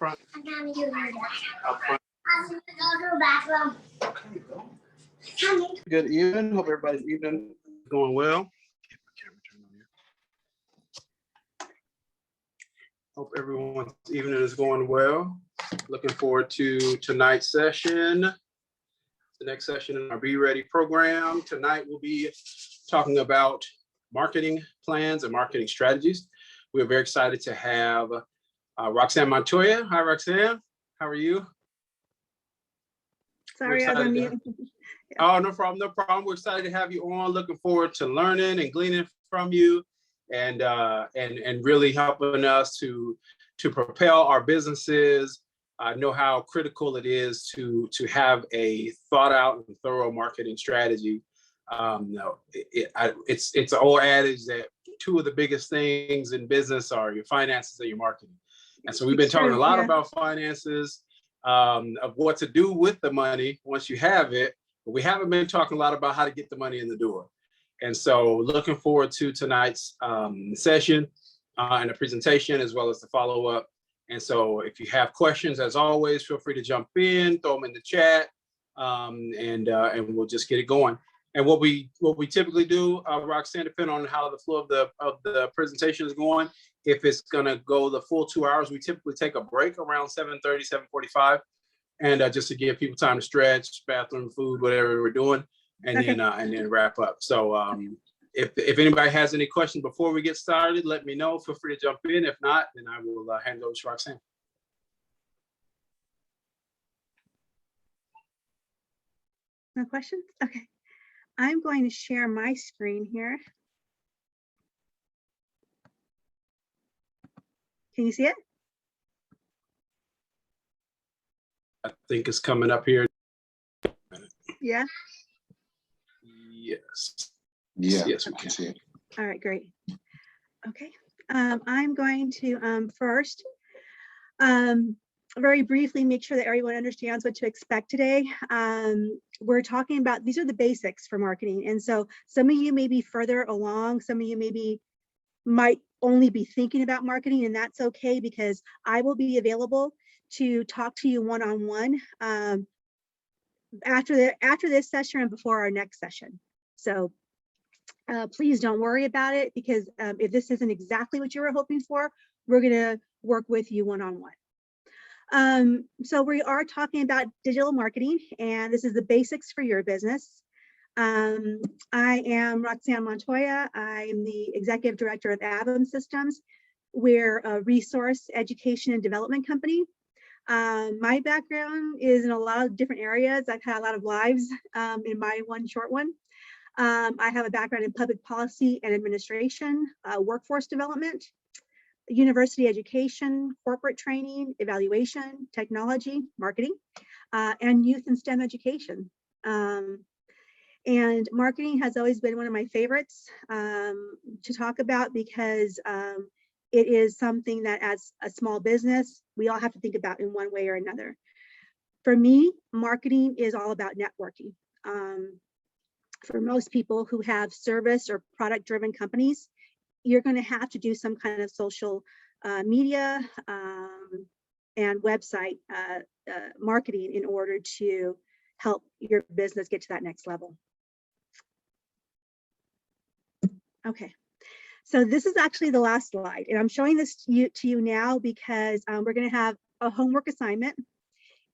front. I'm gonna do it. Up front. I'm gonna go to the bathroom. Okay, go. Good evening. Hope everybody's evening is going well. Hope everyone's evening is going well. Looking forward to tonight's session. The next session in our Be Ready program. Tonight we'll be talking about marketing plans and marketing strategies. We're very excited to have Roxanne Montoya. Hi, Roxanne. How are you? Sorry, I was on mute. Oh, no problem, no problem. We're excited to have you on. Looking forward to learning and gleaning from you, and really helping us to propel our businesses. I know how critical it is to have a thought out and thorough marketing strategy. It's an old adage that two of the biggest things in business are your finances and your marketing. And so we've been talking a lot about finances, of what to do with the money once you have it, but we haven't been talking a lot about how to get the money in the door. And so looking forward to tonight's session and the presentation, as well as the follow-up. And so if you have questions, as always, feel free to jump in, throw them in the chat, and we'll just get it going. And what we typically do, Roxanne, depending on how the flow of the presentation is going, if it's gonna go the full 2 hours, we typically take a break around 7:30, 7:45, and just to give people time to stretch, bathroom, food, whatever we're doing, and then wrap up. So if anybody has any questions before we get started, let me know. Feel free to jump in. If not, then I will hand it over to Roxanne. No questions? Okay. I'm going to share my screen here. Can you see it? I think it's coming up here. Yeah. Yes. Yeah, yes, I can see it. All right, great. Okay. I'm going to first very briefly make sure that everyone understands what to expect today. We're talking about, these are the basics for marketing. And so some of you may be further along, some of you might only be thinking about marketing, and that's okay, because I will be available to talk to you one-on-one after this session and before our next session. So please don't worry about it, because if this isn't exactly what you were hoping for, we're gonna work with you one-on-one. So we are talking about digital marketing, and this is the basics for your business. I am Roxanne Montoya. I am the Executive Director of AVEM Systems. We're a resource education and development company. My background is in a lot of different areas. I've had a lot of lives in my one short one. I have a background in public policy and administration, workforce development, university education, corporate training, evaluation, technology, marketing, and youth and STEM education. And marketing has always been one of my favorites to talk about, because it is something that, as a small business, we all have to think about in one way or another. For me, marketing is all about networking. For most people who have service or product-driven companies, you're going to have to do some kind of social media and website marketing in order to help your business get to that next level. Okay, so this is actually the last slide, and I'm showing this to you now because we're going to have a homework assignment,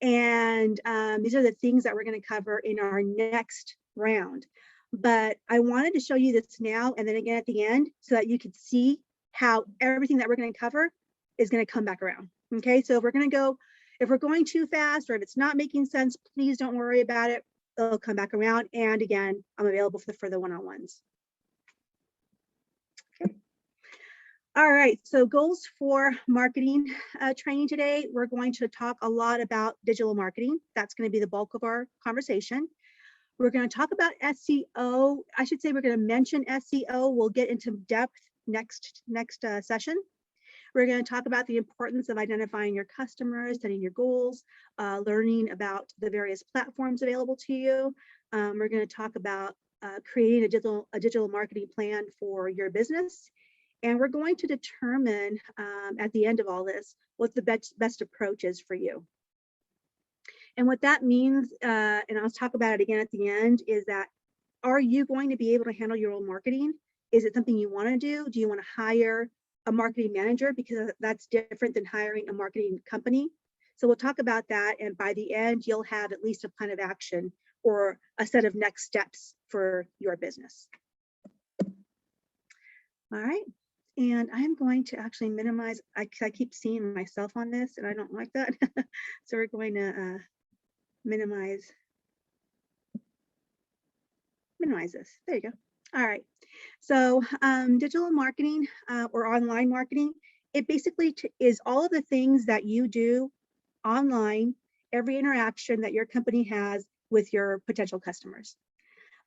and these are the things that we're going to cover in our next round. But I wanted to show you this now and then again at the end, so that you could see how everything that we're going to cover is going to come back around. Okay, so if we're going too fast, or if it's not making sense, please don't worry about it. It'll come back around. And again, I'm available for the further one-on-ones. Okay. All right, so goals for marketing training today. We're going to talk a lot about digital marketing. That's going to be the bulk of our conversation. We're going to talk about SEO. I should say we're going to mention SEO. We'll get into depth next session. We're going to talk about the importance of identifying your customers, setting your goals, learning about the various platforms available to you. We're going to talk about creating a digital marketing plan for your business. And we're going to determine at the end of all this what the best approach is for you. And what that means, and I'll talk about it again at the end, is that are you going to be able to handle your own marketing? Is it something you want to do? Do you want to hire a marketing manager? Because that's different than hiring a marketing company. So we'll talk about that. And by the end, you'll have at least a plan of action or a set of next steps for your business. All right. And I'm going to actually minimize, I keep seeing myself on this and I don't like that. So we're going to minimize this. There you go. All right. So digital marketing or online marketing, it basically is all of the things that you do online, every interaction that your company has with your potential customers.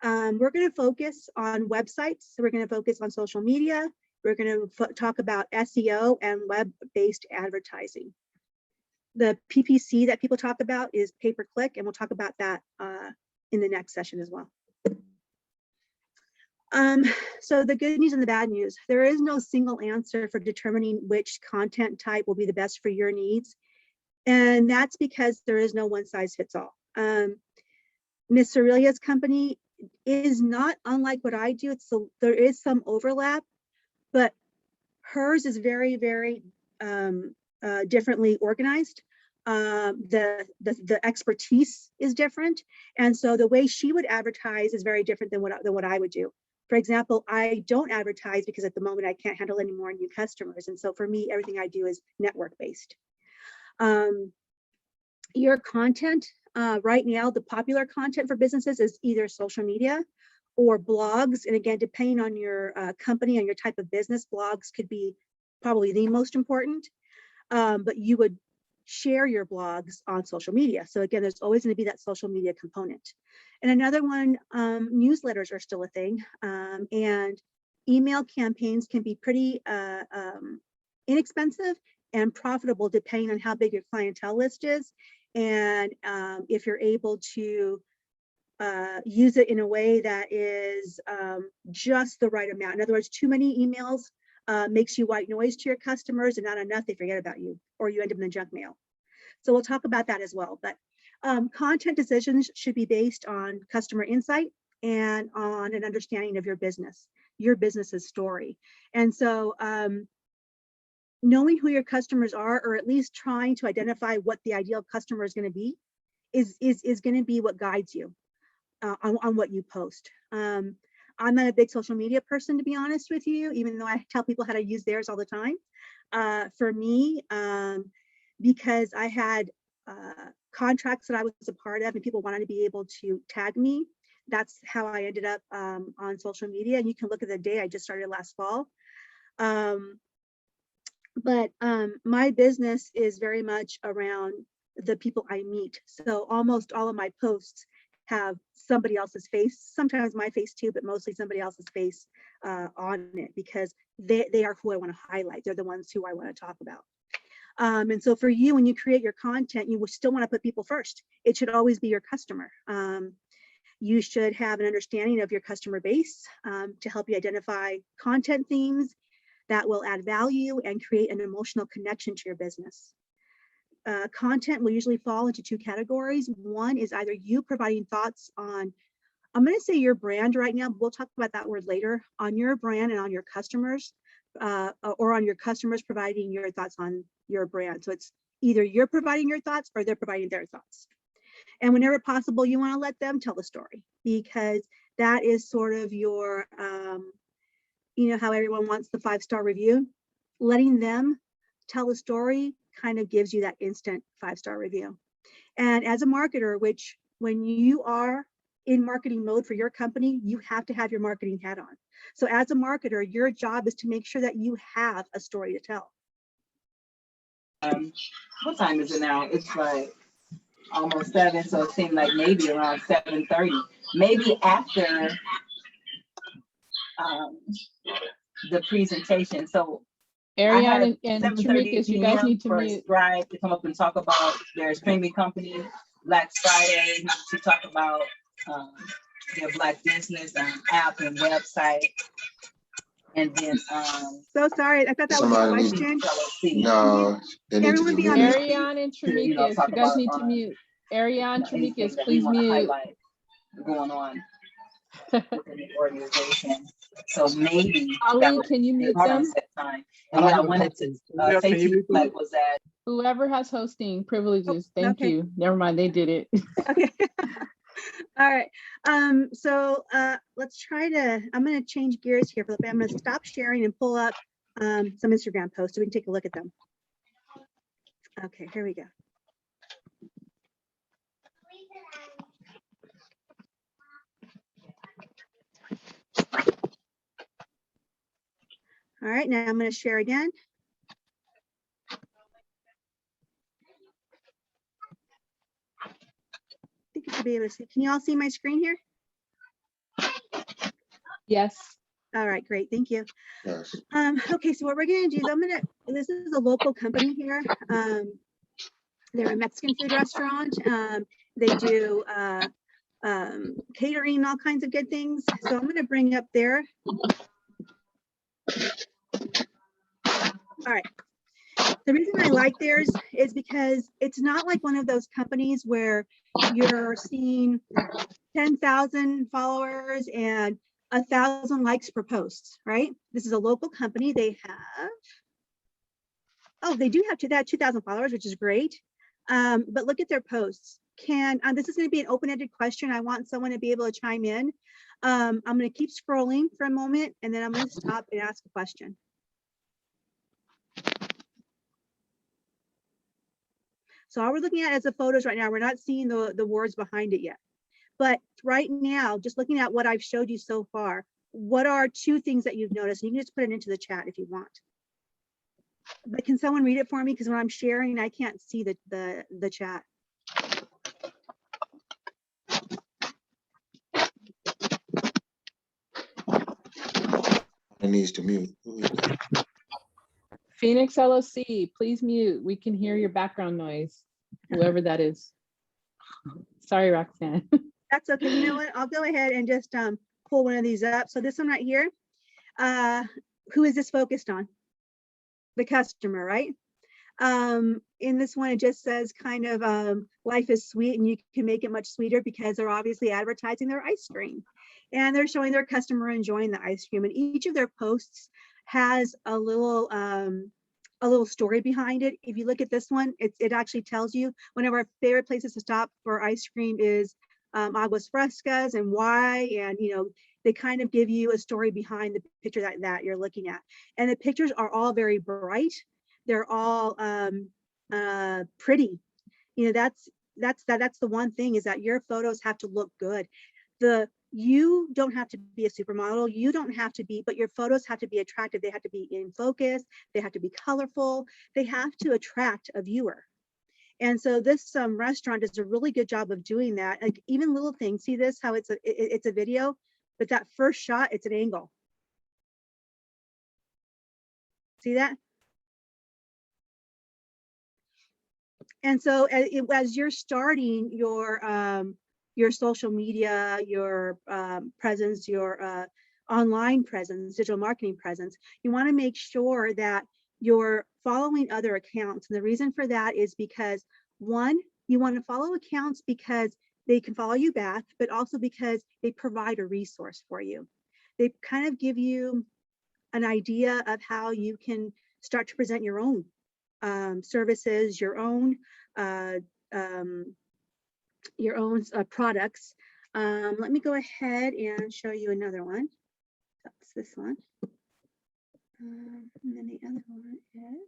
We're going to focus on websites. So we're going to focus on social media. We're going to talk about SEO and web-based advertising. The PPC that people talk about is pay-per-click, and we'll talk about that in the next session as well. So the good news and the bad news, there is no single answer for determining which content type will be the best for your needs. And that's because there is no one size fits all. Ms. Cerelia's company is not unlike what I do. There is some overlap, but hers is very, very differently organized. The expertise is different. And so the way she would advertise is very different than what I would do. For example, I don't advertise because at the moment I can't handle any more new customers. And so for me, everything I do is network based. Your content right now, the popular content for businesses is either social media or blogs. And again, depending on your company and your type of business, blogs could be probably the most important, but you would share your blogs on social media. So again, there's always going to be that social media component. And another one, newsletters are still a thing, and email campaigns can be pretty inexpensive and profitable depending on how big your clientele list is. And if you're able to use it in a way that is just the right amount. In other words, too many emails makes you white noise to your customers, and not enough, they forget about you, or you end up in the junk mail. So we'll talk about that as well. But content decisions should be based on customer insight and on an understanding of your business's story. And so knowing who your customers are, or at least trying to identify what the ideal customer is going to be, is going to be what guides you on what you post. I'm not a big social media person, to be honest with you, even though I tell people how to use theirs all the time. For me, because I had contracts that I was a part of and people wanted to be able to tag me, that's how I ended up on social media. And you can look at the day I just started last fall. But my business is very much around the people I meet. So almost all of my posts have somebody else's face, sometimes my face too, but mostly somebody else's face on it, because they are who I want to highlight. They're the ones who I want to talk about. And so for you, when you create your content, you still want to put people first. It should always be your customer. You should have an understanding of your customer base to help you identify content themes that will add value and create an emotional connection to your business. Content will usually fall into two categories. One is either you providing thoughts on, I'm going to say your brand right now, but we'll talk about that word later, on your brand and on your customers, or on your customers providing your thoughts on your brand. So it's either you're providing your thoughts or they're providing their thoughts. And whenever possible, you want to let them tell the story, because that is sort of your, you know, how everyone wants the 5-star review. Letting them tell the story kind of gives you that instant 5-star review. And as a marketer, which when you are in marketing mode for your company, you have to have your marketing hat on. So as a marketer, your job is to make sure that you have a story to tell. What time is it now? It's like almost 7, so it seemed like maybe around 7:30, maybe after the presentation. So Ariana and Tamika, you guys need to mute. Scribe to come up and talk about their streaming company, Black Friday, to talk about their Black business app and website. And then, So sorry, I thought that was a Somebody- question. L.O.C. No, they need to Everyone be be on muted. mute. Ariane and To, you know, Tramicus, talk you guys about, need to mute. Ariane, anything Tramicus, that we please want to mute. highlight going on within the organization. So maybe that Ali, would can you be mute a them? set time. And what I wanted to Yeah, say can to you you mute them? like, was that Whoever has hosting privileges, thank okay. you. Never mind, they did it. Okay. All right. So let's try to, I'm going to change gears here for the, I'm going to stop sharing and pull up some Instagram posts so we can take a look at them. Okay, here we go. All right, now I'm going to share again. I think you should be able to see. Can you all see my screen here? Yes. All right, great, thank you. Yes. Okay, so what we're gonna do is this is a local company here. They're a Mexican food restaurant. They do catering and all kinds of good things. So I'm gonna bring up there. All right. The reason I like theirs is because it's not like one of those companies where you're seeing 10,000 followers and 1,000 likes per post, right? This is a local company. They have, oh, they do have 2,000 followers, which is great. But look at their posts. This is going to be an open-ended question. I want someone to be able to chime in. I'm going to keep scrolling for a moment, and then I'm going to stop and ask a question. So all we're looking at is the photos right now. We're not seeing the words behind it yet. But right now, just looking at what I've showed you so far, what are 2 things that you've noticed? You can just put it into the chat if you want. But can someone read it for me? Because when I'm sharing, I can't see the chat. It needs to mute. Who is that? Phoenix L.O.C, please mute. We can hear your background noise, whoever that is. Sorry, Roxanne. That's okay. You know what? I'll go ahead and just pull one of these up. So this one right here, who is this focused on? The customer, right? In this one, it just says kind of life is sweet and you can make it much sweeter because they're obviously advertising their ice cream and they're showing their customer enjoying the ice cream. And each of their posts has a little story behind it. If you look at this one, it actually tells you one of our favorite places to stop for ice cream is Aguas Frescas and why, and you know, they kind of give you a story behind the picture that you're looking at. And the pictures are all very bright. They're all pretty. You know, that's the one thing is that your photos have to look good. You don't have to be a supermodel. You don't have to be, but your photos have to be attractive. They have to be in focus. They have to be colorful. They have to attract a viewer. And so this restaurant does a really good job of doing that. Like even little things, see this, how it's a video, but that first shot, it's an angle. See that? And so as you're starting your social media, your presence, your online presence, digital marketing presence, you want to make sure that you're following other accounts. And the reason for that is because, one, you want to follow accounts because they can follow you back, but also because they provide a resource for you. They kind of give you an idea of how you can start to present your own services, your own products. Let me go ahead and show you another one. That's this one. And then the other one is.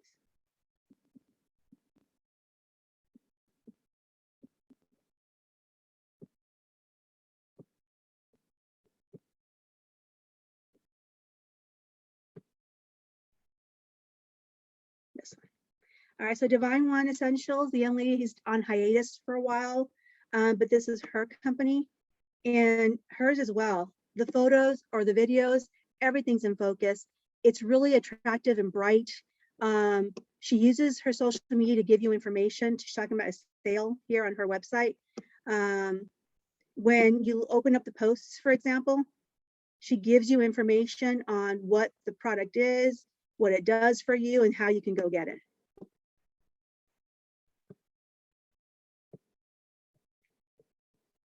This one. All right, so Divine One Essentials, the young lady who's on hiatus for a while, but this is her company and hers as well. The photos or the videos, everything's in focus. It's really attractive and bright. She uses her social media to give you information. She's talking about a sale here on her website. When you open up the posts, for example, She gives you information on what the product is, what it does for you, and how you can go get it.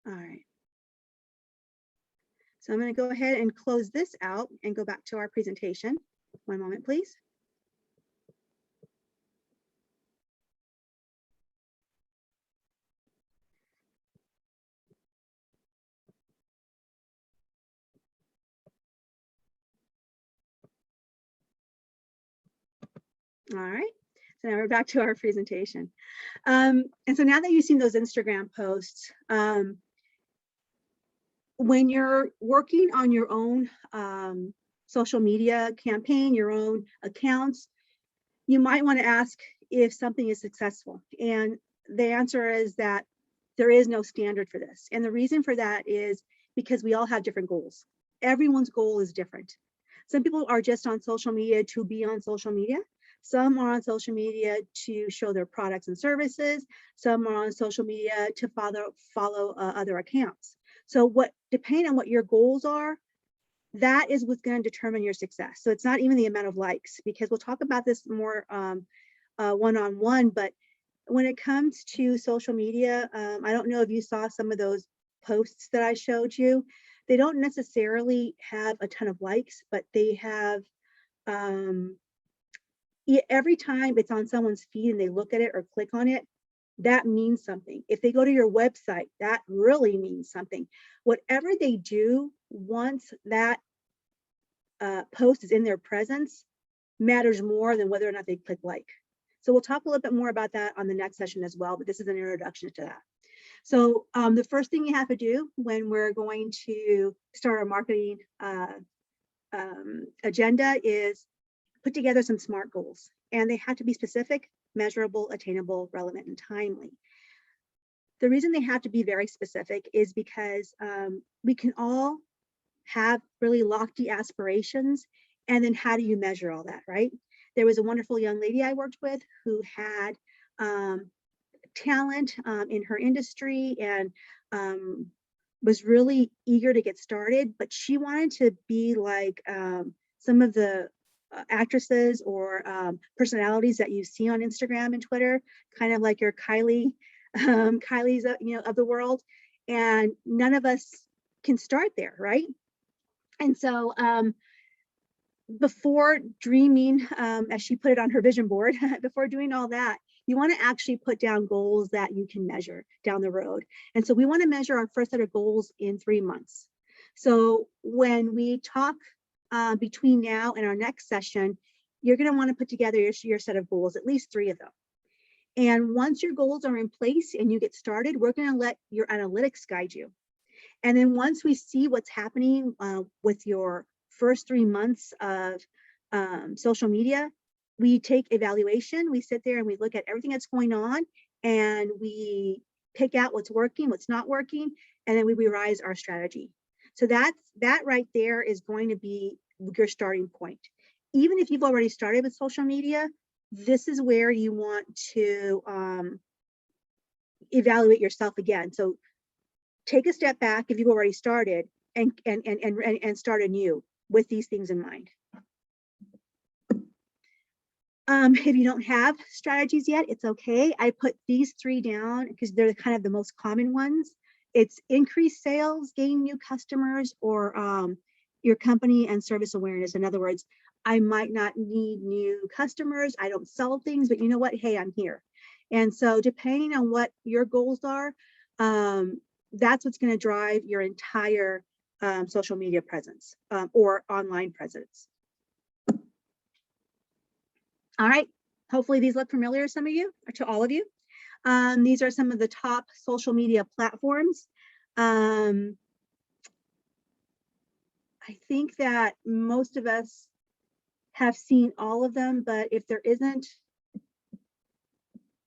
All right. So I'm going to go ahead and close this out and go back to our presentation. One moment, please. All right. So now we're back to our presentation. And so now that you've seen those Instagram posts, when you're working on your own social media campaign, your own accounts, you might want to ask if something is successful. And the answer is that there is no standard for this. And the reason for that is because we all have different goals. Everyone's goal is different. Some people are just on social media to be on social media. Some are on social media to show their products and services. Some are on social media to follow other accounts. So depending on what your goals are, that is what's going to determine your success. So it's not even the amount of likes, because we'll talk about this more one-on-one, but when it comes to social media, I don't know if you saw some of those posts that I showed you. They don't necessarily have a ton of likes, but they have, every time it's on someone's feed and they look at it or click on it, that means something. If they go to your website, that really means something. Whatever they do, once that post is in their presence, matters more than whether or not they click like. So we'll talk a little bit more about that on the next session as well, but this is an introduction to that. So the first thing you have to do when we're going to start our marketing agenda is put together some SMART goals, and they have to be specific, measurable, attainable, relevant, and timely. The reason they have to be very specific is because we can all have really lofty aspirations, and then how do you measure all that, right? There was a wonderful young lady I worked with who had talent in her industry and was really eager to get started, but she wanted to be like some of the actresses or personalities that you see on Instagram and Twitter, kind of like your Kylie's of the world, and none of us can start there, right? And so before dreaming, as she put it on her vision board, before doing all that, you want to actually put down goals that you can measure down the road. And so we want to measure our first set of goals in 3 months. So when we talk between now and our next session, you're going to want to put together your set of goals, at least 3 of them. And once your goals are in place and you get started, we're going to let your analytics guide you. And then once we see what's happening with your first 3 months of social media, we take evaluation. We sit there and we look at everything that's going on, and we pick out what's working, what's not working, and then we revise our strategy. So that right there is going to be your starting point. Even if you've already started with social media, this is where you want to evaluate yourself again. So take a step back if you've already started and start anew with these things in mind. If you don't have strategies yet, it's okay. I put these 3 down because they're kind of the most common ones. It's increase sales, gain new customers, or your company and service awareness. In other words, I might not need new customers. I don't sell things, but you know what? Hey, I'm here. And so depending on what your goals are, that's what's going to drive your entire social media presence or online presence. All right, hopefully these look familiar to some of you, or to all of you. These are some of the top social media platforms. I think that most of us have seen all of them, but if there isn't,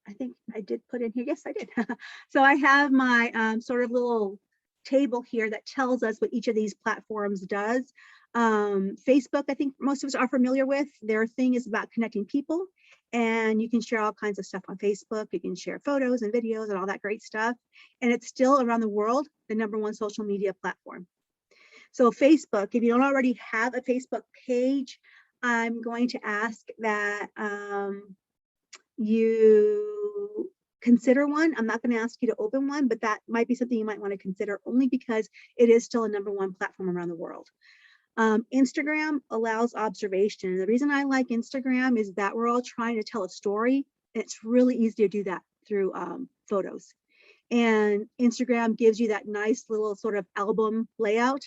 I think I did put in here, yes, I did. So I have my sort of little table here that tells us what each of these platforms does. Facebook, I think most of us are familiar with. Their thing is about connecting people, and you can share all kinds of stuff on Facebook. You can share photos and videos and all that great stuff. And it's still around the world, the #1 social media platform. So Facebook, if you don't already have a Facebook page, I'm going to ask that you consider one. I'm not going to ask you to open one, but that might be something you might want to consider, only because it is still a #1 platform around the world. Instagram allows observation. The reason I like Instagram is that we're all trying to tell a story, and it's really easy to do that through photos. And Instagram gives you that nice little sort of album layout.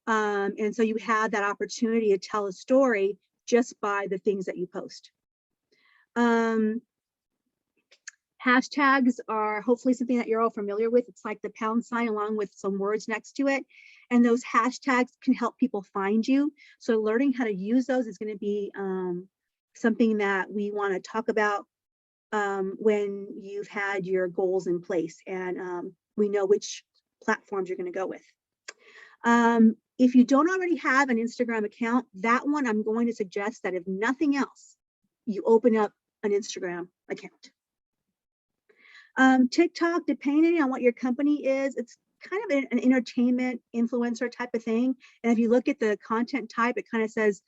And so you have that opportunity to tell a story just by the things that you post. Hashtags are hopefully something that you're all familiar with. It's like the pound sign along with some words next to it. And those hashtags can help people find you. So learning how to use those is going to be something that we want to talk about when you've had your goals in place and we know which platforms you're going to go with. If you don't already have an Instagram account, that one I'm going to suggest that if nothing else, you open up an Instagram account. TikTok, depending on what your company is, it's kind of an entertainment influencer type of thing. And if you look at the content type, it kind of says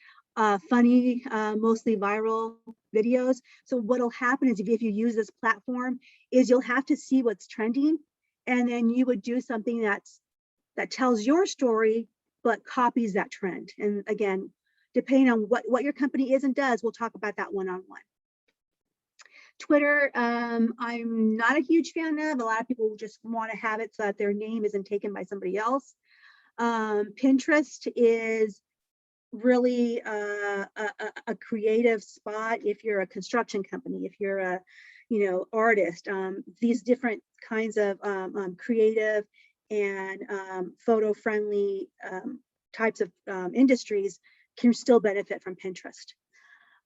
funny, mostly viral videos. So what'll happen is if you use this platform is you'll have to see what's trending, and then you would do something that tells your story, but copies that trend. And again, depending on what your company is and does, we'll talk about that one-on-one. Twitter, I'm not a huge fan of. A lot of people just want to have it so that their name isn't taken by somebody else. Pinterest is really a creative spot if you're a construction company, if you're a artist. These different kinds of creative and photo-friendly types of industries can still benefit from Pinterest.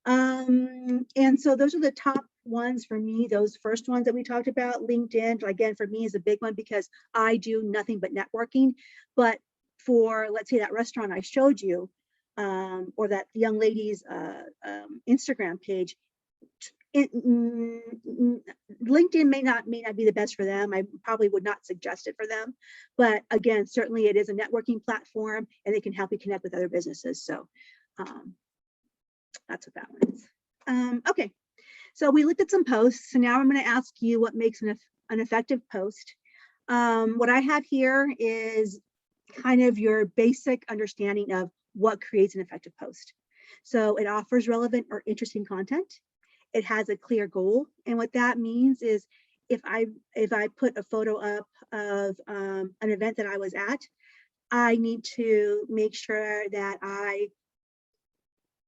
And so those are the top ones for me, those first ones that we talked about. LinkedIn, again, for me is a big one because I do nothing but networking. But for, let's say, that restaurant I showed you, or that young lady's Instagram page, LinkedIn may not be the best for them. I probably would not suggest it for them. But again, certainly it is a networking platform and it can help you connect with other businesses. So that's what that one is. Okay, so we looked at some posts. So now I'm going to ask you what makes an effective post. What I have here is kind of your basic understanding of what creates an effective post. So it offers relevant or interesting content. It has a clear goal. And what that means is if I put a photo up of an event that I was at, I need to make sure that I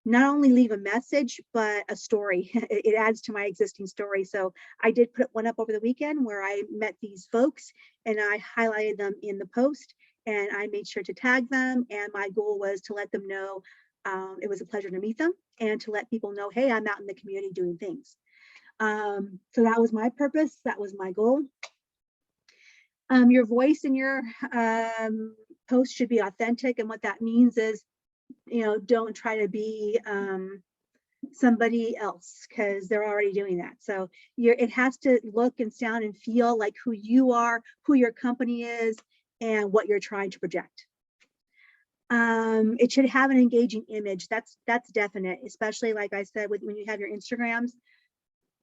not only leave a message, but a story. It adds to my existing story. So I did put one up over the weekend where I met these folks and I highlighted them in the post and I made sure to tag them. And my goal was to let them know it was a pleasure to meet them and to let people know, hey, I'm out in the community doing things. So that was my purpose. That was my goal. Your voice in your post should be authentic. And what that means is, don't try to be somebody else because they're already doing that. So it has to look and sound and feel like who you are, who your company is, and what you're trying to project. It should have an engaging image. That's definite, especially like I said, when you have your Instagrams,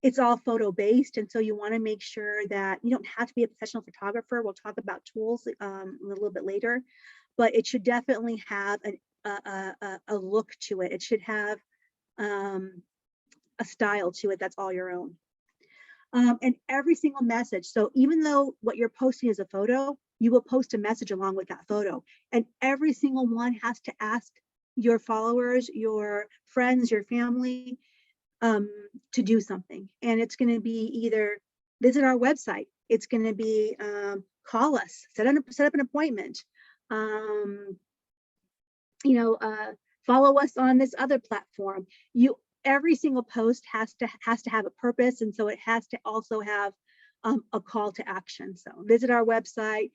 it's all photo based. And so you want to make sure that you don't have to be a professional photographer. We'll talk about tools a little bit later, but it should definitely have a look to it. It should have a style to it that's all your own. And every single message. So even though what you're posting is a photo, you will post a message along with that photo. And every single one has to ask your followers, your friends, your family to do something. And it's going to be either visit our website. It's going to be call us, set up an appointment. Follow us on this other platform. Every single post has to have a purpose, and so it has to also have a call to action. So visit our website,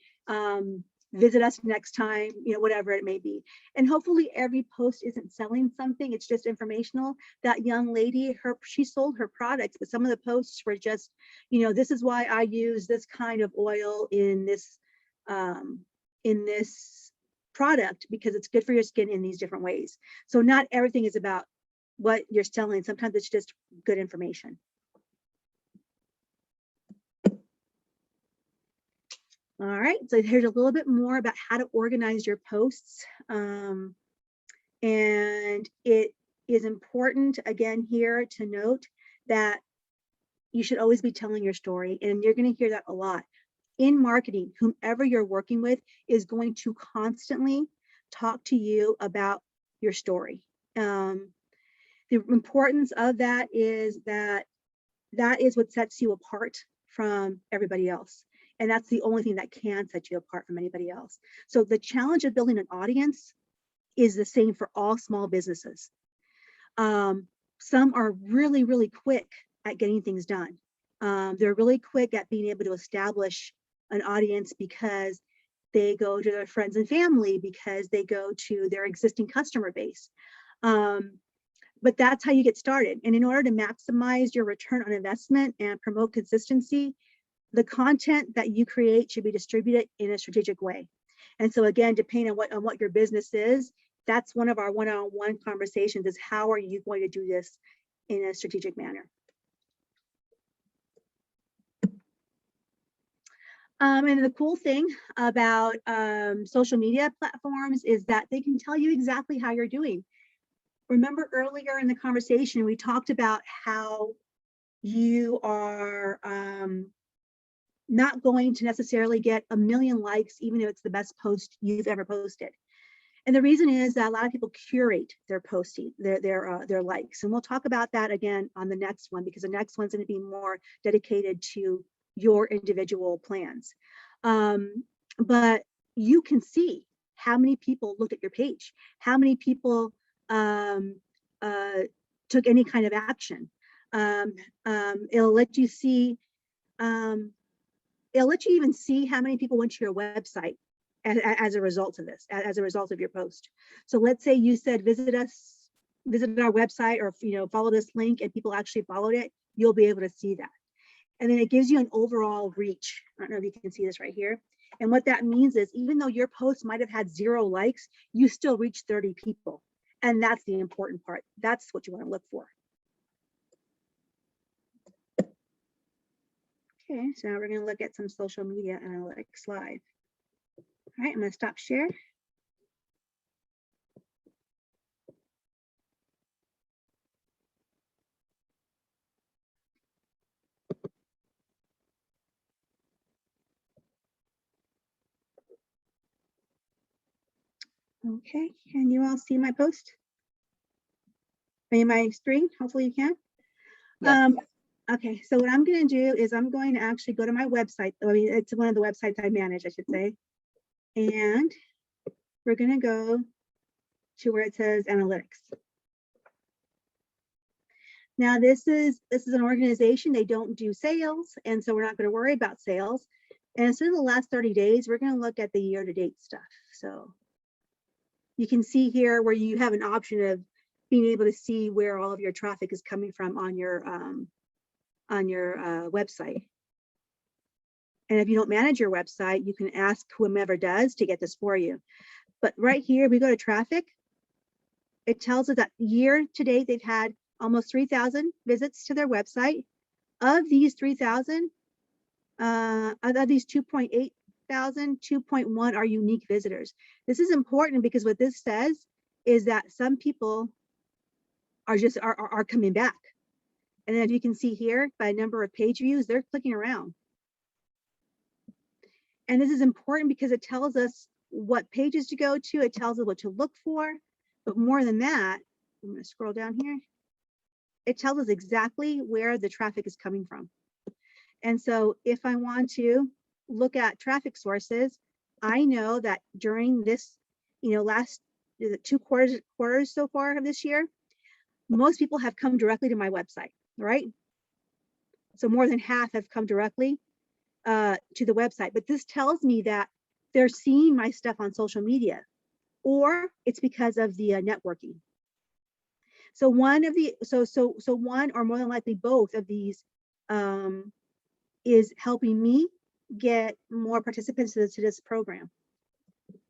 visit us next time, whatever it may be. And hopefully every post isn't selling something, it's just informational. That young lady, she sold her products, but some of the posts were just, this is why I use this kind of oil in this product because it's good for your skin in these different ways. So not everything is about what you're selling. Sometimes it's just good information. All right, so here's a little bit more about how to organize your posts. And it is important, again, here to note that you should always be telling your story, and you're going to hear that a lot. In marketing, whomever you're working with is going to constantly talk to you about your story. The importance of that is that is what sets you apart from everybody else. And that's the only thing that can set you apart from anybody else. So the challenge of building an audience is the same for all small businesses. Some are really, really quick at getting things done. They're really quick at being able to establish an audience because they go to their friends and family, because they go to their existing customer base. But that's how you get started. And in order to maximize your return on investment and promote consistency, the content that you create should be distributed in a strategic way. And so again, depending on what your business is, that's one of our one-on-one conversations, is how are you going to do this in a strategic manner? And the cool thing about social media platforms is that they can tell you exactly how you're doing. Remember earlier in the conversation, we talked about how you are not going to necessarily get 1 million likes, even if it's the best post you've ever posted. And the reason is that a lot of people curate their posting, their likes. And we'll talk about that again on the next one, because the next one's going to be more dedicated to your individual plans. But you can see how many people looked at your page, how many people took any kind of action. It'll let you see, it'll let you even see how many people went to your website as a result of this, as a result of your post. So let's say you said, visit our website, or follow this link, and people actually followed it, you'll be able to see that. And then it gives you an overall reach. I don't know if you can see this right here. And what that means is, even though your post might have had 0 likes, you still reach 30 people. And that's the important part. That's what you want to look for. Okay, so now we're going to look at some social media analytics live. All right, I'm going to stop share. Okay, can you all see my post? My screen? Hopefully you can. Yes. Okay, so what I'm going to do is I'm going to actually go to my website. I mean, it's one of the websites I manage, I should say. And we're going to go to where it says analytics. Now, this is an organization. They don't do sales, and so we're not going to worry about sales. And instead of the last 30 days, we're going to look at the year-to-date stuff. So you can see here where you have an option of being able to see where all of your traffic is coming from on your website. And if you don't manage your website, you can ask whomever does to get this for you. But right here, we go to traffic. It tells us that year to date, they've had almost 3,000 visits to their website. Of these 3,000, of these 2.8 thousand, 2.1 are unique visitors. This is important because what this says is that some people are coming back. And then if you can see here, by number of page views, they're clicking around. And this is important because it tells us what pages to go to. It tells us what to look for. But more than that, I'm going to scroll down here. It tells us exactly where the traffic is coming from. And so if I want to look at traffic sources, I know that during this, last 2 quarters so far of this year, most people have come directly to my website, right? So more than half have come directly to the website. But this tells me that they're seeing my stuff on social media, or it's because of the networking. So one or more than likely both of these is helping me get more participants to this program.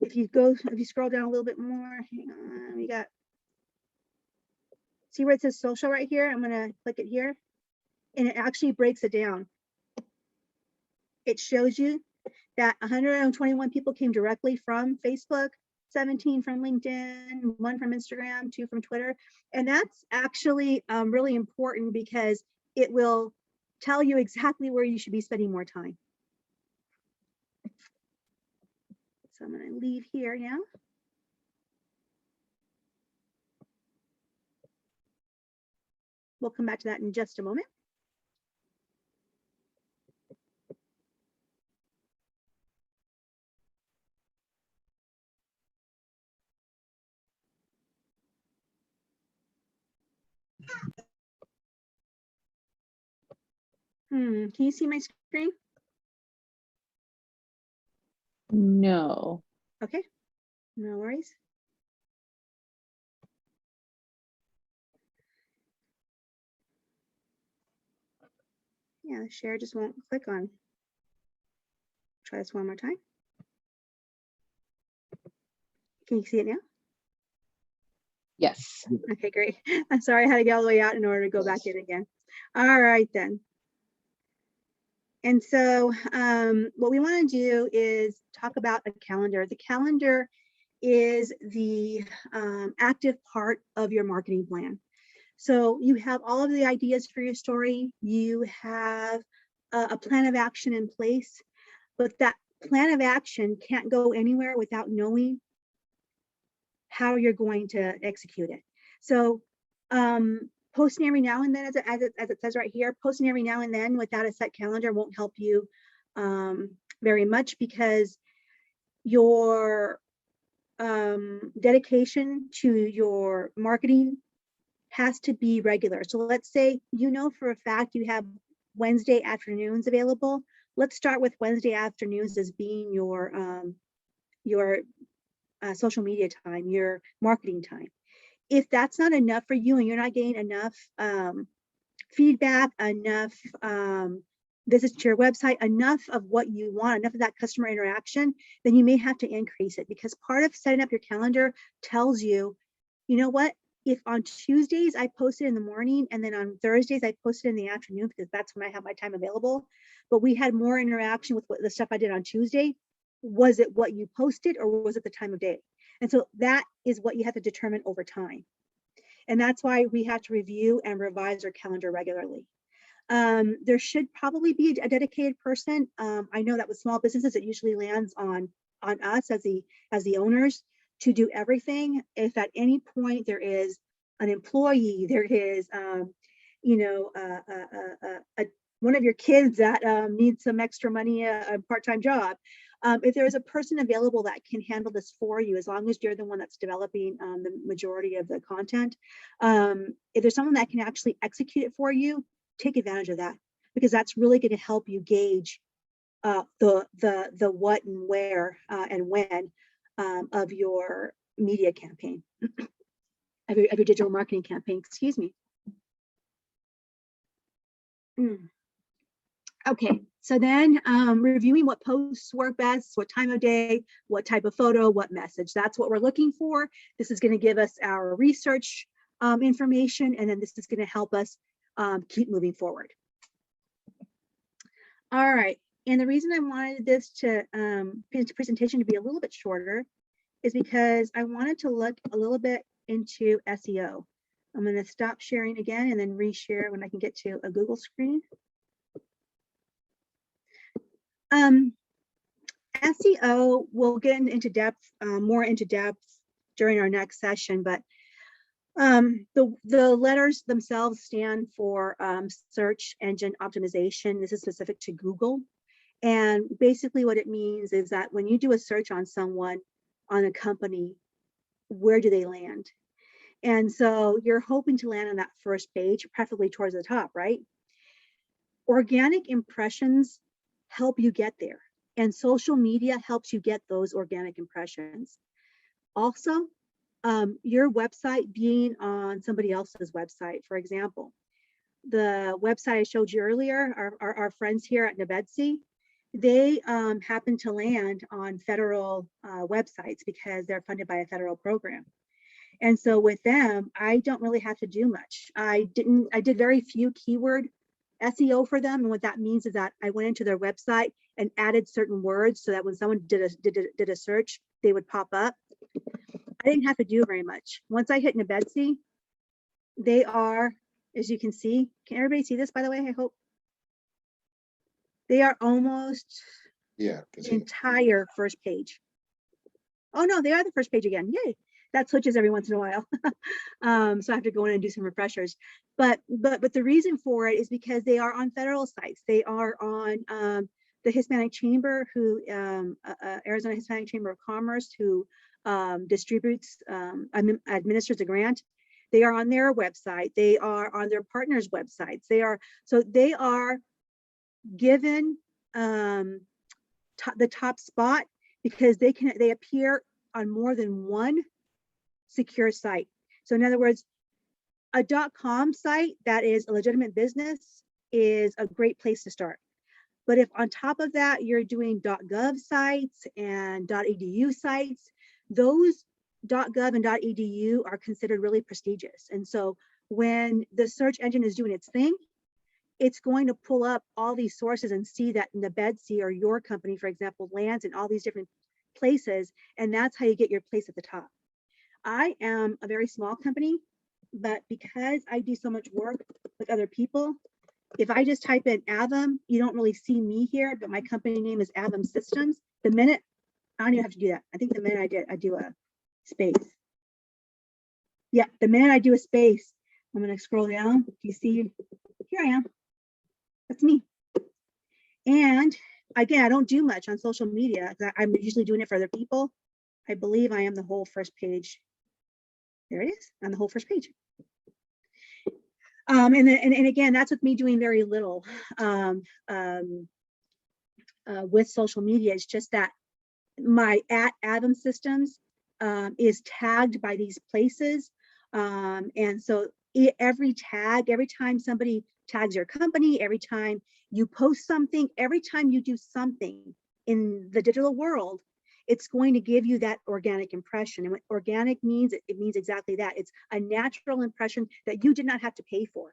if you scroll down a little bit more, hang on, we got, see where it says social right here? I'm gonna click it here, and it actually breaks it down. It shows you that 121 people came directly from Facebook, 17 from LinkedIn, 1 from Instagram, 2 from Twitter. And that's actually really important because it will tell you exactly where you should be spending more time. So I'm going to leave here now. We'll come back to that in just a moment. Can you see my screen? No. Okay, no worries. Yeah, the share just won't click on. Try this one more time. Can you see it now? Yes. Okay, great. I'm sorry I had to get all the way out in order to go back in again. All right then. And so what we want to do is talk about a calendar. The calendar is the active part of your marketing plan. So you have all of the ideas for your story. You have a plan of action in place, but that plan of action can't go anywhere without knowing how you're going to execute it. So posting every now and then, as it says right here, posting every now and then without a set calendar won't help you very much, because your dedication to your marketing has to be regular. So let's say you know for a fact you have Wednesday afternoons available. Let's start with Wednesday afternoons as being your social media time, your marketing time. If that's not enough for you and you're not getting enough feedback, enough visits to your website, enough of what you want, enough of that customer interaction, then you may have to increase it, because part of setting up your calendar tells you, you know what, if on Tuesdays I posted in the morning and then on Thursdays I posted in the afternoon because that's when I have my time available, but we had more interaction with the stuff I did on Tuesday, was it what you posted or was it the time of day? And so that is what you have to determine over time. And that's why we have to review and revise our calendar regularly. There should probably be a dedicated person. I know that with small businesses, it usually lands on us as the owners to do everything. If at any point there is an employee, there is one of your kids that needs some extra money, a part-time job, if there is a person available that can handle this for you, as long as you're the one that's developing the majority of the content, if there's someone that can actually execute it for you, take advantage of that, because that's really going to help you gauge the what and where and when of your media campaign, of your digital marketing campaign, excuse me. Okay, so then reviewing what posts work best, what time of day, what type of photo, what message. That's what we're looking for. This is going to give us our research information, and then this is going to help us keep moving forward. All right, and the reason I wanted this presentation to be a little bit shorter is because I wanted to look a little bit into SEO. I'm going to stop sharing again and then reshare when I can get to a Google screen. SEO, we'll get into depth, more into depth during our next session, but the letters themselves stand for search engine optimization. This is specific to Google. And basically what it means is that when you do a search on someone, on a company, where do they land? And so you're hoping to land on that first page, preferably towards the top, right? Organic impressions help you get there, and social media helps you get those organic impressions. Also, your website being on somebody else's website, for example, the website I showed you earlier, our friends here at Nebetsi, they happen to land on federal websites because they're funded by a federal program. And so with them, I don't really have to do much. I did very few keyword SEO for them. And what that means is that I went into their website and added certain words so that when someone did a search, they would pop up. I didn't have to do very much. Once I hit Nebedsi, they are, as you can see, can everybody see this, by the way? I hope. They are almost Yeah. the entire first page. Oh no, they are the first page again. Yay. That switches every once in a while. So I have to go in and do some refreshers. But the reason for it is because they are on federal sites. They are on the Hispanic Chamber, who Arizona Hispanic Chamber of Commerce, who distributes, administers a grant. They are on their website. They are on their partners' websites. They are given the top spot because they appear on more than one secure site. So in other words, a .com site that is a legitimate business is a great place to start. But if on top of that, you're doing .gov sites and .edu sites, those .gov and .edu are considered really prestigious. And so when the search engine is doing its thing, it's going to pull up all these sources and see that Nebedsi or your company, for example, lands in all these different places. And that's how you get your place at the top. I am a very small company, but because I do so much work with other people, if I just type in AVEM, you don't really see me here, but my company name is AVEM Systems. The minute, I don't even have to do that. I think the minute I do a space. Yeah, the minute I do a space, I'm gonna scroll down. Do you see, here I am. That's me. And again, I don't do much on social media. I'm usually doing it for other people. I believe I am the whole first page. There it is, on the whole first page. And again, that's with me doing very little with social media. It's just that my @AVEM Systems is tagged by these places. And so every time somebody tags your company, every time you post something, every time you do something in the digital world, it's going to give you that organic impression. And what organic means, it means exactly that. It's a natural impression that you did not have to pay for.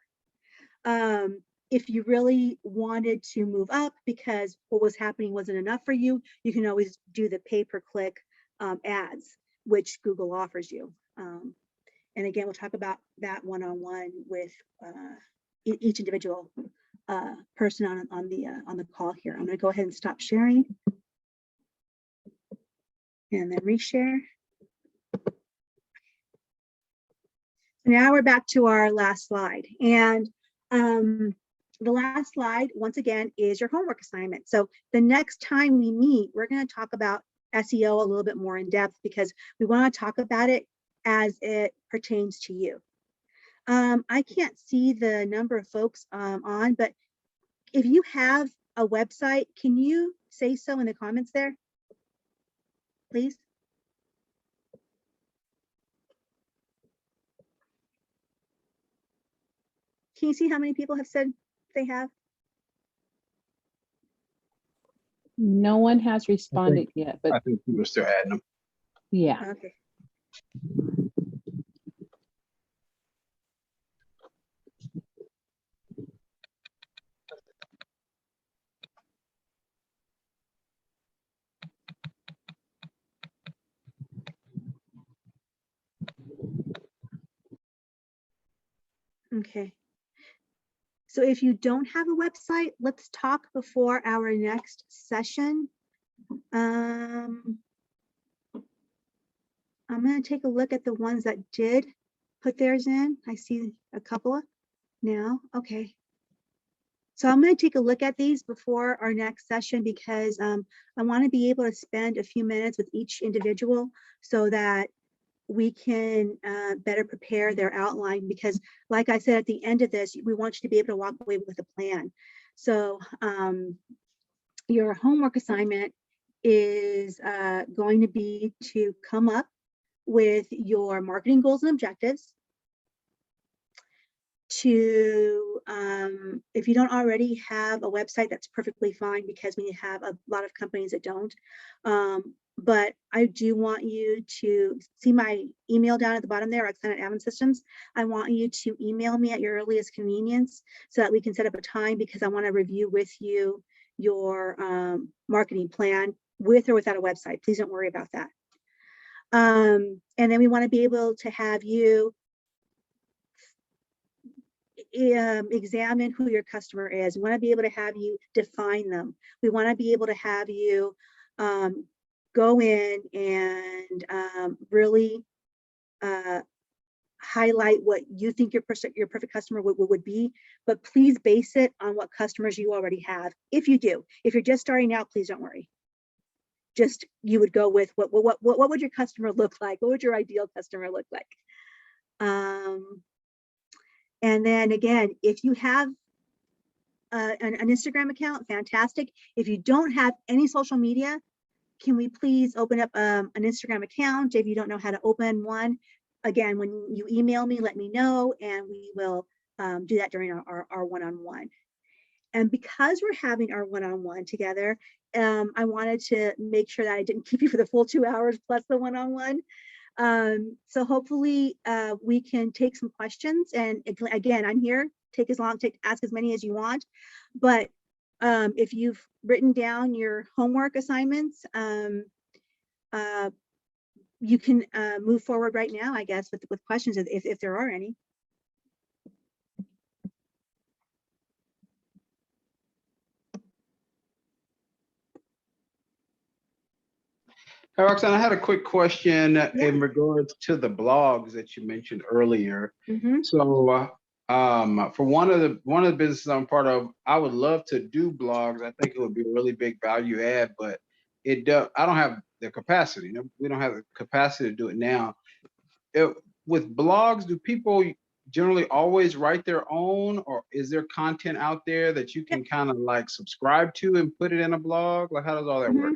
If you really wanted to move up because what was happening wasn't enough for you, you can always do the pay-per-click ads, which Google offers you. And again, we'll talk about that one-on-one with each individual person on the call here. I'm going to go ahead and stop sharing. And then reshare. Now we're back to our last slide. And the last slide, once again, is your homework assignment. So the next time we meet, we're going to talk about SEO a little bit more in depth because we want to talk about it as it pertains to you. I can't see the number of folks on, but if you have a website, can you say so in the comments there, please? Can you see how many people have said they have? No one has responded yet, I but think people are still adding them. yeah. Okay. Okay. So if you don't have a website, let's talk before our next session. I'm going to take a look at the ones that did put theirs in. I see a couple now. Okay. So I'm going to take a look at these before our next session because I want to be able to spend a few minutes with each individual so that we can better prepare their outline, because like I said, at the end of this, we want you to be able to walk away with a plan. So your homework assignment is going to be to come up with your marketing goals and objectives, to, if you don't already have a website, that's perfectly fine, because we have a lot of companies that don't. But I do want you to see my email down at the bottom there, Roxanne at AVEM Systems. I want you to email me at your earliest convenience so that we can set up a time, because I want to review with you your marketing plan with or without a website. Please don't worry about that. And then we want to be able to have you examine who your customer is. We want to be able to have you define them. We want to be able to have you go in and really highlight what you think your perfect customer would be, but please base it on what customers you already have. If you do, if you're just starting out, please don't worry. Just, you would go with what would your customer look like? What would your ideal customer look like? And then again, if you have an Instagram account, fantastic. If you don't have any social media, can we please open up an Instagram account? If you don't know how to open one, again, when you email me, let me know, and we will do that during our one-on-one. And because we're having our one-on-one together, I wanted to make sure that I didn't keep you for the full 2 hours plus the one-on-one. So hopefully we can take some questions. And again, I'm here, ask as many as you want. But if you've written down your homework assignments, you can move forward right now, I guess, with questions if there are any. Hey, Roxanne, I had a quick question in regards to the blogs that you mentioned earlier. So for one of the businesses I'm part of, I would love to do blogs. I think it would be a really big value add, but I don't have the capacity. We don't have the capacity to do it now. With blogs, do people generally always write their own, or is there content out there that you can kind of like subscribe to and put it in a blog? Like, how does all that work?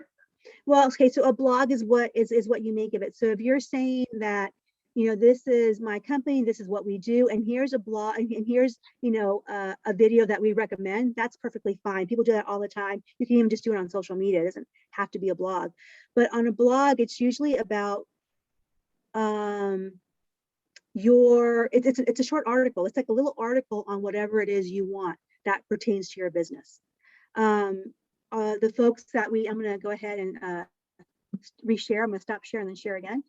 Well, okay, so a blog is what you make of it. So if you're saying that, you know, this is my company, this is what we do, and here's a blog, and here's, you know, a video that we recommend, that's perfectly fine. People do that all the time. You can even just do it on social media. It doesn't have to be a blog. But on a blog, it's usually about it's a short article. It's like a little article on whatever it is you want that pertains to your business. The folks that I'm going to go ahead and reshare. I'm going to stop share and then share again.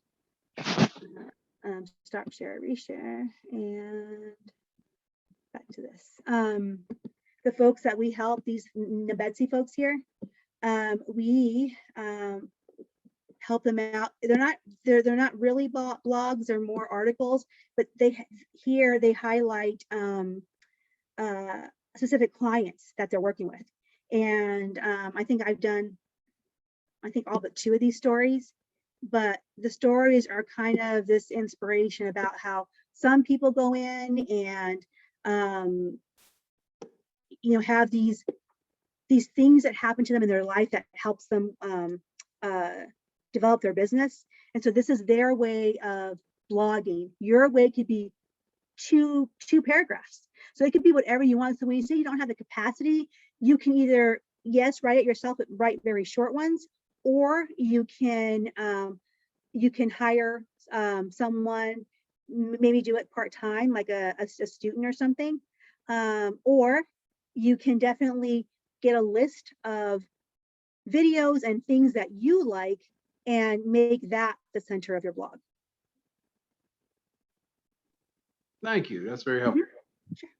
Stop share, reshare, and back to this. The folks that we help, these Betsy folks here, we help them out. They're not really blogs, they're more articles, but they highlight specific clients that they're working with. And I think I've done, all but 2 of these stories, but the stories are kind of this inspiration about how some people go in and, you know, have these things that happen to them in their life that helps them develop their business. And so this is their way of blogging. Your way could be two paragraphs. So it could be whatever you want. So when you say you don't have the capacity, you can either, yes, write it yourself, but write very short ones, or you can hire someone, maybe do it part-time, like a student or something. Or you can definitely get a list of videos and things that you like and make that the center of your blog. Thank you. That's very helpful. Sure.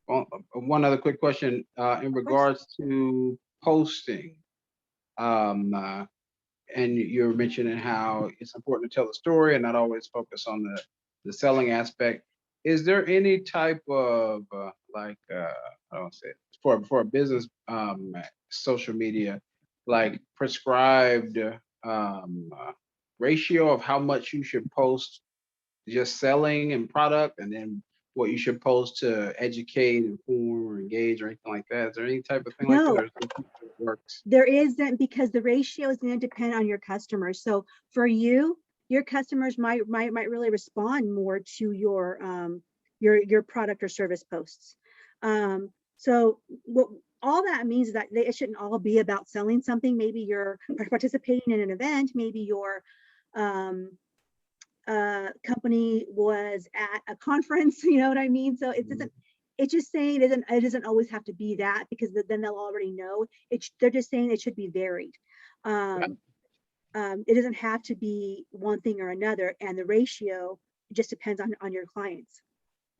Well, one other quick question in regards to posting. And you're mentioning how it's important to tell the story and not always focus on the selling aspect. Is there any type of I don't say it, for a business social media, like prescribed ratio of how much you should post just selling and product, and then what you should post to educate, inform, or engage, or anything like that? Is there any type of thing like that? Or works? There isn't, because the ratio is going to depend on your customers. So for you, your customers might really respond more to your product or service posts. So what all that means is that it shouldn't all be about selling something. Maybe you're participating in an event, maybe your company was at a conference, you know what I mean? So it doesn't, it's just saying it doesn't always have to be that, because then they'll already know. They're just saying it should be varied. It doesn't have to be one thing or another, and the ratio just depends on your clients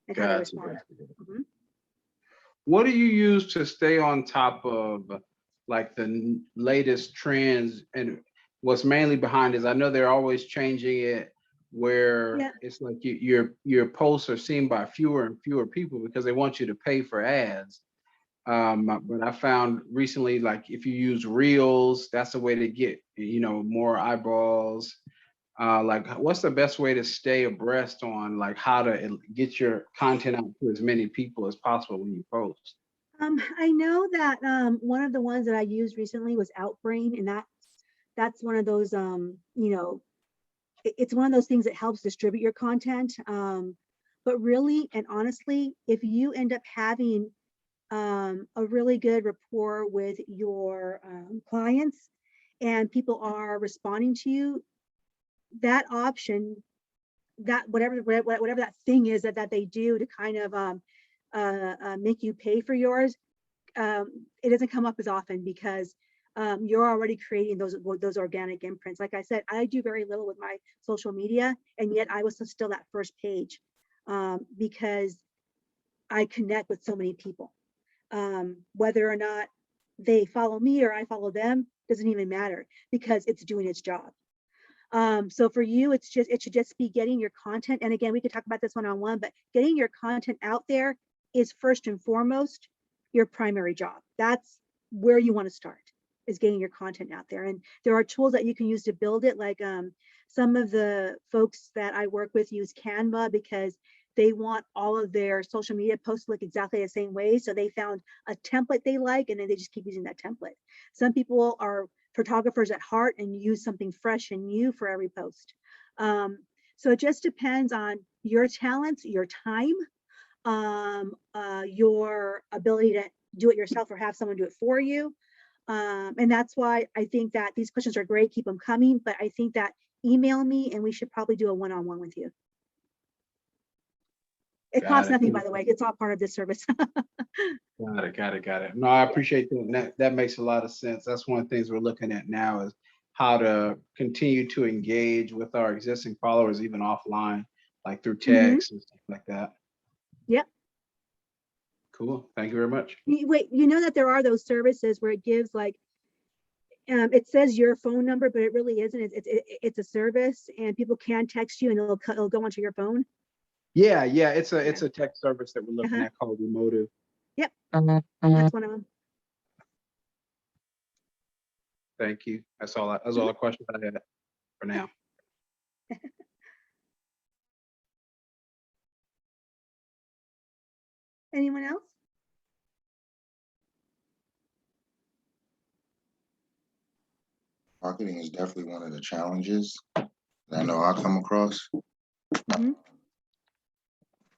and how they Gotcha, respond. gotcha. Mhm. What do you use to stay on top of like the latest trends, and what's mainly behind is I know they're always changing it, where Yeah. it's like your posts are seen by fewer and fewer people because they want you to pay for ads. But I found recently, like if you use Reels, that's a way to get, more eyeballs. Like what's the best way to stay abreast on like how to get your content out to as many people as possible when you post? I know that one of the ones that I used recently was Outbrain, and that's one of those it's one of those things that helps distribute your content. But really and honestly, if you end up having a really good rapport with your clients and people are responding to you, that option, that whatever that thing is that they do to kind of make you pay for yours, it doesn't come up as often because you're already creating those organic imprints. Like I said, I do very little with my social media, and yet I was still that first page because I connect with so many people. Whether or not they follow me or I follow them doesn't even matter, because it's doing its job. So for you, it should just be getting your content. And again, we could talk about this one-on-one, but getting your content out there is first and foremost your primary job. That's where you want to start, is getting your content out there. And there are tools that you can use to build it. Like some of the folks that I work with use Canva because they want all of their social media posts to look exactly the same way. So they found a template they like, and then they just keep using that template. Some people are photographers at heart and use something fresh and new for every post. So it just depends on your talents, your time, your ability to do it yourself or have someone do it for you. And that's why I think that these questions are great. Keep them coming. But I think that email me and we should probably do a one-on-one with you. It costs nothing, by the way. It's all part of this service. Got it. No, I appreciate that. That makes a lot of sense. That's one of the things we're looking at now, is how to continue to engage with our existing followers, even offline, like through text and stuff like that. Yep. Cool. Thank you very much. Wait, you know that there are those services where it gives like, it says your phone number, but it really isn't. It's a service, and people can text you and it'll go onto your phone. Yeah. It's a tech service that we're looking at called Remotive. Yep. That's one of them. Thank you. That's all the questions I had for now. Anyone else? Marketing is definitely one of the challenges that I know I come across.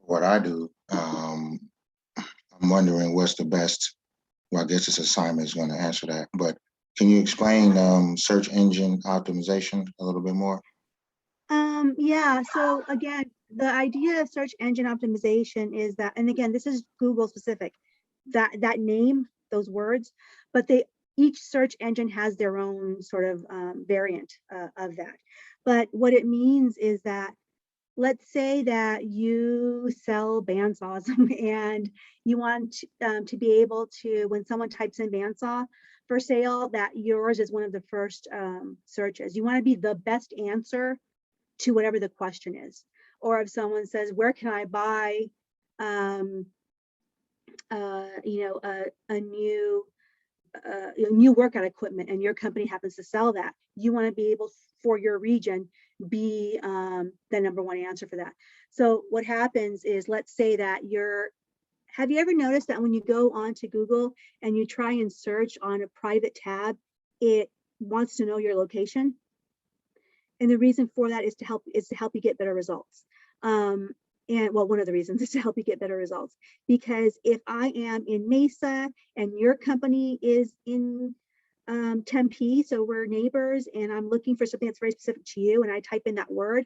What I do, I'm wondering what's the best, well, I guess this assignment is going to answer that, but can you explain search engine optimization a little bit more? Yeah, so again, the idea of search engine optimization is that, and again, this is Google specific, that name, those words, but each search engine has their own sort of variant of that. But what it means is that, let's say that you sell bandsaws and you want to be able to, when someone types in bandsaw for sale, that yours is one of the first searches. You want to be the best answer to whatever the question is. Or if someone says, where can I buy a new workout equipment, and your company happens to sell that, you want to be able, for your region, be the number one answer for that. So what happens is, let's say that have you ever noticed that when you go onto Google and you try and search on a private tab, it wants to know your location? And the reason for that is to help you get better results. And well, one of the reasons is to help you get better results. Because if I am in Mesa and your company is in Tempe, so we're neighbors, and I'm looking for something that's very specific to you, and I type in that word,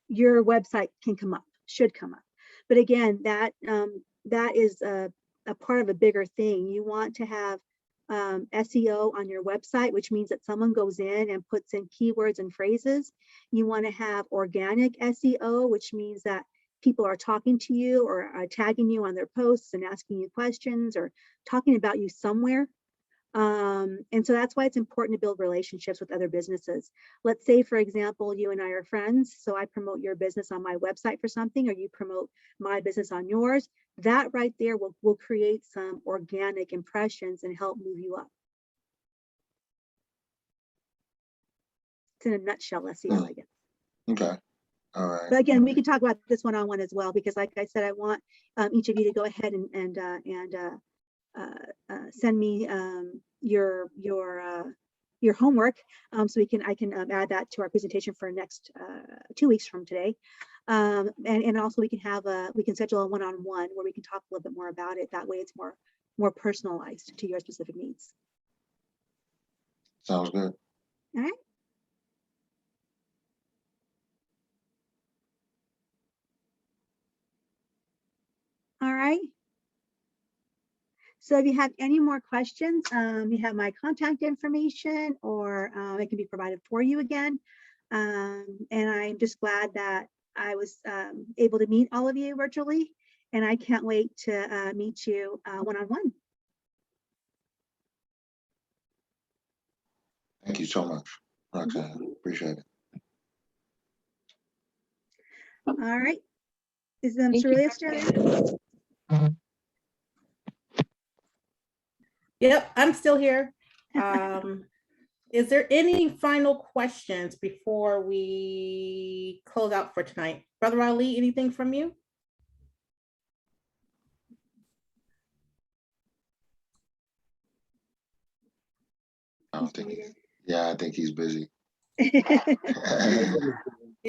your website can come up, should come up. But again, that is a part of a bigger thing. You want to have SEO on your website, which means that someone goes in and puts in keywords and phrases. You want to have organic SEO, which means that people are talking to you or are tagging you on their posts and asking you questions or talking about you somewhere. And so that's why it's important to build relationships with other businesses. Let's say, for example, you and I are friends, so I promote your business on my website for something, or you promote my business on yours. That right there will create some organic impressions and help move you up. It's in a nutshell, SEO, I guess. Okay. All right. But again, we can talk about this one-on-one as well, because like I said, I want each of you to go ahead and send me your homework, so I can add that to our presentation for next 2 weeks from today, and also we can schedule a one-on-one where we can talk a little bit more about it. That way, it's more personalized to your specific needs. Sounds good. All right. All right. So if you have any more questions, you have my contact information, or it can be provided for you again. And I'm just glad that I was able to meet all of you virtually, and I can't wait to meet you one-on-one. Thank you so much, Roxanne. Appreciate it. All right. Is Thank you. Cerelia still there? Yep, I'm still here. Is there any final questions before we close out for tonight? Brother Ali, anything from you? I don't think I think he's busy. He's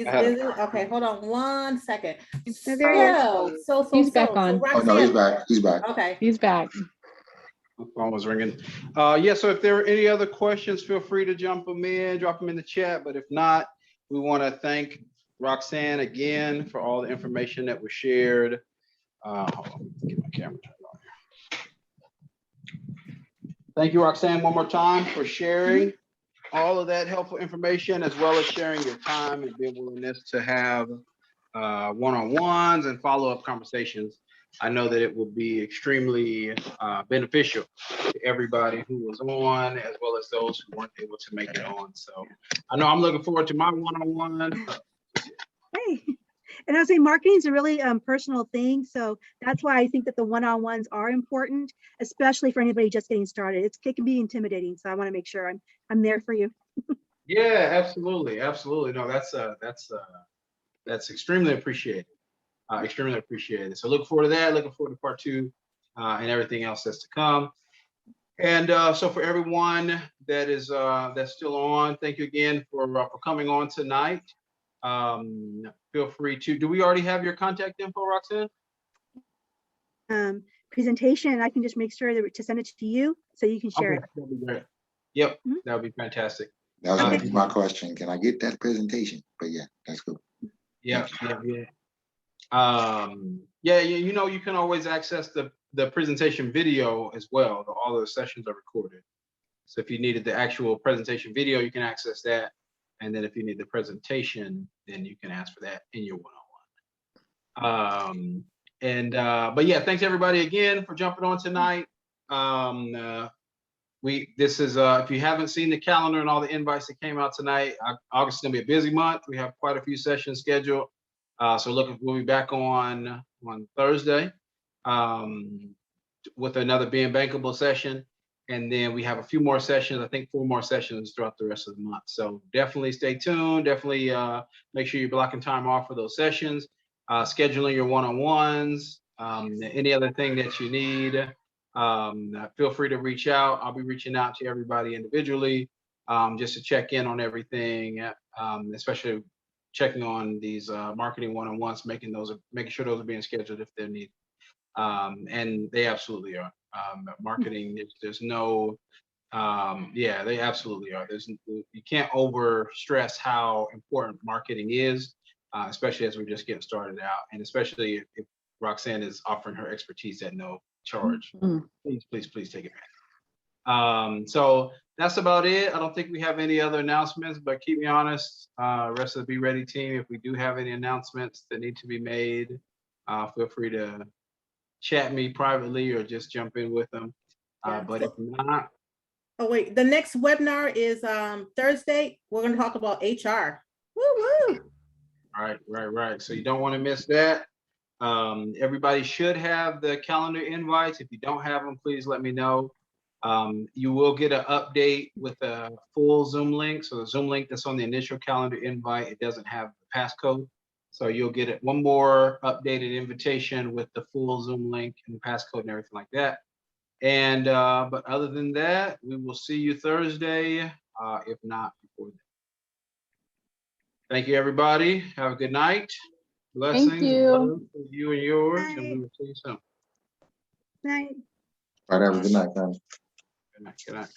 busy? Okay, hold on 1 second. No, there he is. So He's back on. Oh, no, he's Roxanne. back. He's back. Okay. He's back. My phone was ringing. Yeah, so if there are any other questions, feel free to drop them in the chat. But if not, we want to thank Roxanne again for all the information that was shared. Hold on, get my camera turned on. Thank you, Roxanne, one more time for sharing all of that helpful information, as well as sharing your time and being willingness to have one-on-ones and follow-up conversations. I know that it will be extremely beneficial to everybody who was on, as well as those who weren't able to make it on. So I know I'm looking forward to my one-on-one. Hey, and I was saying marketing is a really personal thing. So that's why I think that the one-on-ones are important, especially for anybody just getting started. It can be intimidating. So I want to make sure I'm there for you. Yeah, absolutely. Absolutely. No, that's extremely appreciated. Extremely appreciated. So looking forward to that. Looking forward to part 2 and everything else that's to come. And so for everyone that is that's still on, thank you again for coming on tonight. Feel free to. Do we already have your contact info, Roxanne? Presentation, I can just make sure to send it to you so you can share it. That'd be great. Yep, that would be fantastic. That was gonna be my question. Can I get that presentation? But yeah, that's cool. Yeah. You know, you can always access the presentation video as well. All the sessions are recorded. So if you needed the actual presentation video, you can access that. And then if you need the presentation, then you can ask for that in your one-on-one. But yeah, thanks everybody again for jumping on tonight. This is if you haven't seen the calendar and all the invites that came out tonight, August is gonna be a busy month. We have quite a few sessions scheduled. So we'll be back on Thursday with another Being Bankable session. And then we have a few more sessions, I think 4 more sessions throughout the rest of the month. So definitely stay tuned. Definitely make sure you're blocking time off for those sessions, scheduling your one-on-ones, any other thing that you need. Feel free to reach out. I'll be reaching out to everybody individually just to check in on everything. especially checking on these marketing one-on-ones, making sure those are being scheduled if they're needed. And they absolutely are. Marketing, there's no, yeah, they absolutely are. You can't over stress how important marketing is, especially as we're just getting started out, and especially if Roxanne is offering her expertise at no charge. Mhm. Please take it. So that's about it. I don't think we have any other announcements, but keep me honest, rest of the Be Ready team, if we do have any announcements that need to be made, feel free to chat me privately or just jump in with them. Yeah. But if not, Oh, wait, the next webinar is Thursday. We're gonna talk about HR. Woo woo. right. So you don't want to miss that. Everybody should have the calendar invites. If you don't have them, please let me know. You will get an update with a full Zoom link. So the Zoom link that's on the initial calendar invite, it doesn't have the passcode. So you'll get one more updated invitation with the full Zoom link and passcode and everything like that. And but other than that, we will see you Thursday, if not before then. Thank you, everybody. Have a good night. Blessings. Thank you. Love for you and yours, and we Bye. will see you soon. Night. All right, have a good night, guys. Good night.